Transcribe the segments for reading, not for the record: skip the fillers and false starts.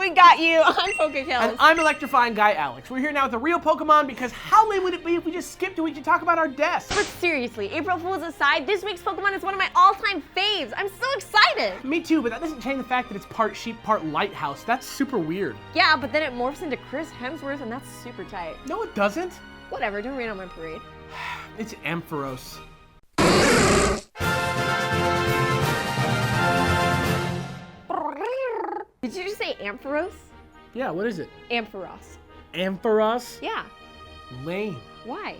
We got you. I'm PokeKellz. And I'm Electrifying Guy Alex. We're here now with a real Pokemon because how lame would it be if we just skipped a week to talk about our deaths? But seriously, April Fools aside, this week's Pokemon is one of my all-time faves. I'm so excited. Me too, but that doesn't change the fact that it's part sheep, part lighthouse. That's super weird. Yeah, but then it morphs into Chris Hemsworth and that's super tight. No, it doesn't. Whatever, don't rain on my parade. It's Ampharos. Did you just say Ampharos? Yeah, what is it? Ampharos. Ampharos? Yeah. Lame. Why?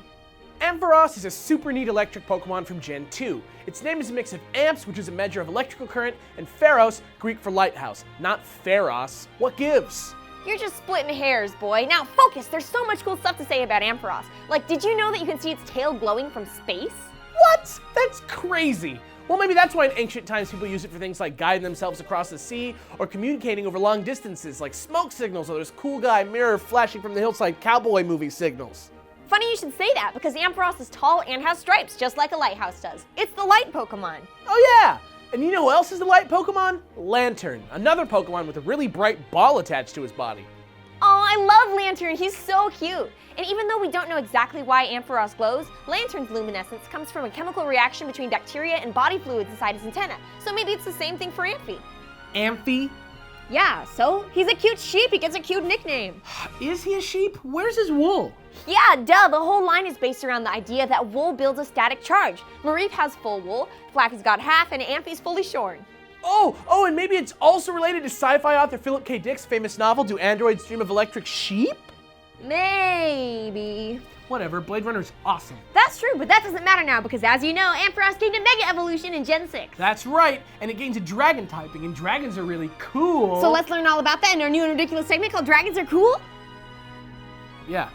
Ampharos is a super neat electric Pokemon from Gen 2. Its name is a mix of amps, which is a measure of electrical current, and pharos, Greek for lighthouse, not pharos. What gives? You're just splitting hairs, boy. Now focus, there's so much cool stuff to say about Ampharos. Like, did you know that you can see its tail glowing from space? What? That's crazy. Well, maybe that's why in ancient times people used it for things like guiding themselves across the sea or communicating over long distances, like smoke signals or this cool guy mirror flashing from the hillside cowboy movie signals. Funny you should say that, because Ampharos is tall and has stripes, just like a lighthouse does. It's the light Pokemon. Oh yeah! And you know who else is the light Pokemon? Lantern, another Pokemon with a really bright ball attached to his body. Oh, I love Lantern, he's so cute. And even though we don't know exactly why Ampharos glows, Lantern's luminescence comes from a chemical reaction between bacteria and body fluids inside his antenna. So maybe it's the same thing for Amphi. Amphi? Yeah, so he's a cute sheep, he gets a cute nickname. Is he a sheep? Where's his wool? Yeah, duh, the whole line is based around the idea that wool builds a static charge. Mareep has full wool, Flaffy's got half, and Amphi's fully shorn. Oh, and maybe it's also related to sci-fi author Philip K. Dick's famous novel, Do Androids Dream of Electric Sheep? Maybe. Whatever, Blade Runner's awesome. That's true, but that doesn't matter now because as you know, Ampharos gained a Mega Evolution in Gen 6. That's right, and it gains a dragon typing, and dragons are really cool. So let's learn all about that in our new and ridiculous segment called Dragons Are Cool? Yeah.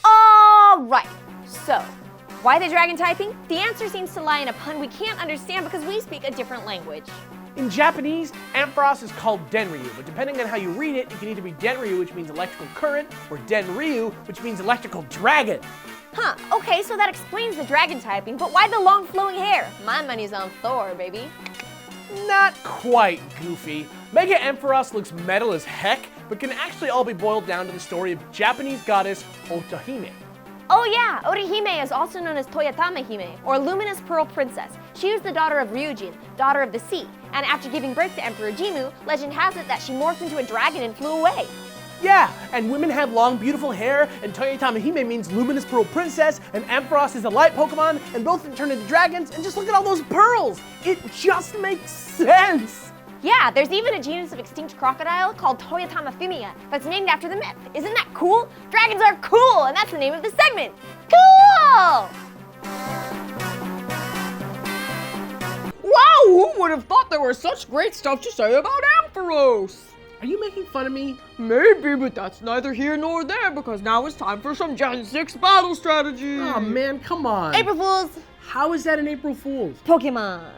Alright, so why the dragon typing? The answer seems to lie in a pun we can't understand because we speak a different language. In Japanese, Ampharos is called Denryu, but depending on how you read it, it can either be Denryu, which means electrical current, or Denryu, which means electrical dragon. Huh, okay, so that explains the dragon typing, but why the long flowing hair? My money's on Thor, baby. Not quite, Goofy. Mega Ampharos looks metal as heck, but can actually all be boiled down to the story of Japanese goddess Otohime. Oh yeah, Orihime is also known as Toyotama Hime, or Luminous Pearl Princess. She was the daughter of Ryujin, daughter of the sea, and after giving birth to Emperor Jimmu, legend has it that she morphed into a dragon and flew away. Yeah, and women have long, beautiful hair, and Toyotama Hime means Luminous Pearl Princess, and Ampharos is a light Pokemon, and both of them turn into dragons, and just look at all those pearls! It just makes sense! Yeah, there's even a genus of extinct crocodile called Toyotama Phimia that's named after the myth. Isn't that cool? Dragons are cool, and that's the name of the segment. Cool! Wow, who would have thought there was such great stuff to say about Ampharos? Are you making fun of me? Maybe, but that's neither here nor there because now it's time for some Gen 6 battle strategy. Oh man, come on. April Fools! How is that an April Fool's? Pokemon.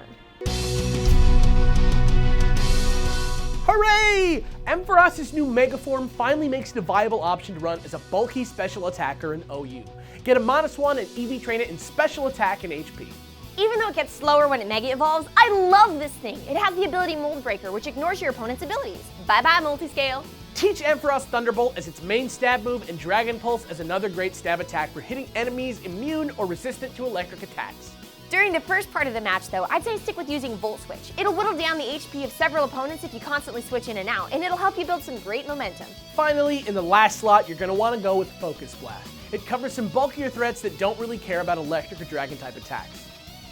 Hooray! Ampharos' new Mega form finally makes it a viable option to run as a bulky special attacker in OU. Get a -1 and EV train it in special attack and HP. Even though it gets slower when it Mega Evolves, I love this thing. It has the ability Mold Breaker, which ignores your opponent's abilities. Bye-bye, Multiscale. Teach Ampharos Thunderbolt as its main stab move and Dragon Pulse as another great stab attack for hitting enemies immune or resistant to electric attacks. During the first part of the match, though, I'd say stick with using Volt Switch. It'll whittle down the HP of several opponents if you constantly switch in and out, and it'll help you build some great momentum. Finally, in the last slot, you're going to want to go with Focus Blast. It covers some bulkier threats that don't really care about electric or dragon type attacks.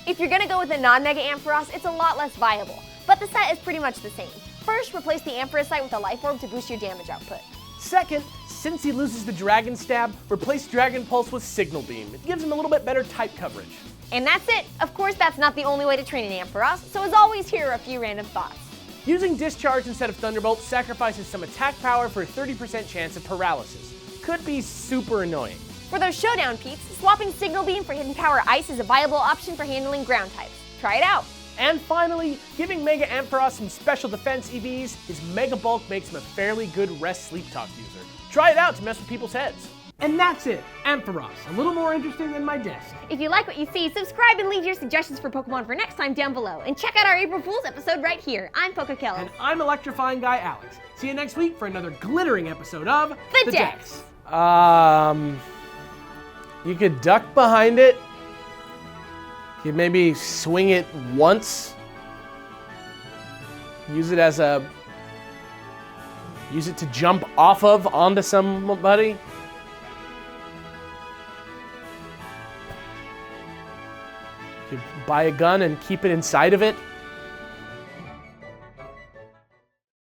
If you're gonna go with a non-Mega Ampharos, it's a lot less viable, but the set is pretty much the same. First, replace the Ampharosite with a Life Orb to boost your damage output. Second, since he loses the Dragon Stab, replace Dragon Pulse with Signal Beam. It gives him a little bit better type coverage. And that's it. Of course, that's not the only way to train an Ampharos, so as always, here are a few random thoughts. Using Discharge instead of Thunderbolt sacrifices some attack power for a 30% chance of paralysis. Could be super annoying. For those showdown peeps, swapping Signal Beam for Hidden Power Ice is a viable option for handling ground types. Try it out. And finally, giving Mega Ampharos some special defense EVs, his Mega Bulk makes him a fairly good rest sleep talk user. Try it out to mess with people's heads. And that's it, Ampharos, a little more interesting than my desk. If you like what you see, subscribe and leave your suggestions for Pokemon for next time down below. And check out our April Fool's episode right here. I'm PokeKellz. And I'm electrifying guy Alex. See you next week for another glittering episode of The Dex. You could duck behind it. You could maybe swing it once. Use it to jump off of onto somebody. You could buy a gun and keep it inside of it.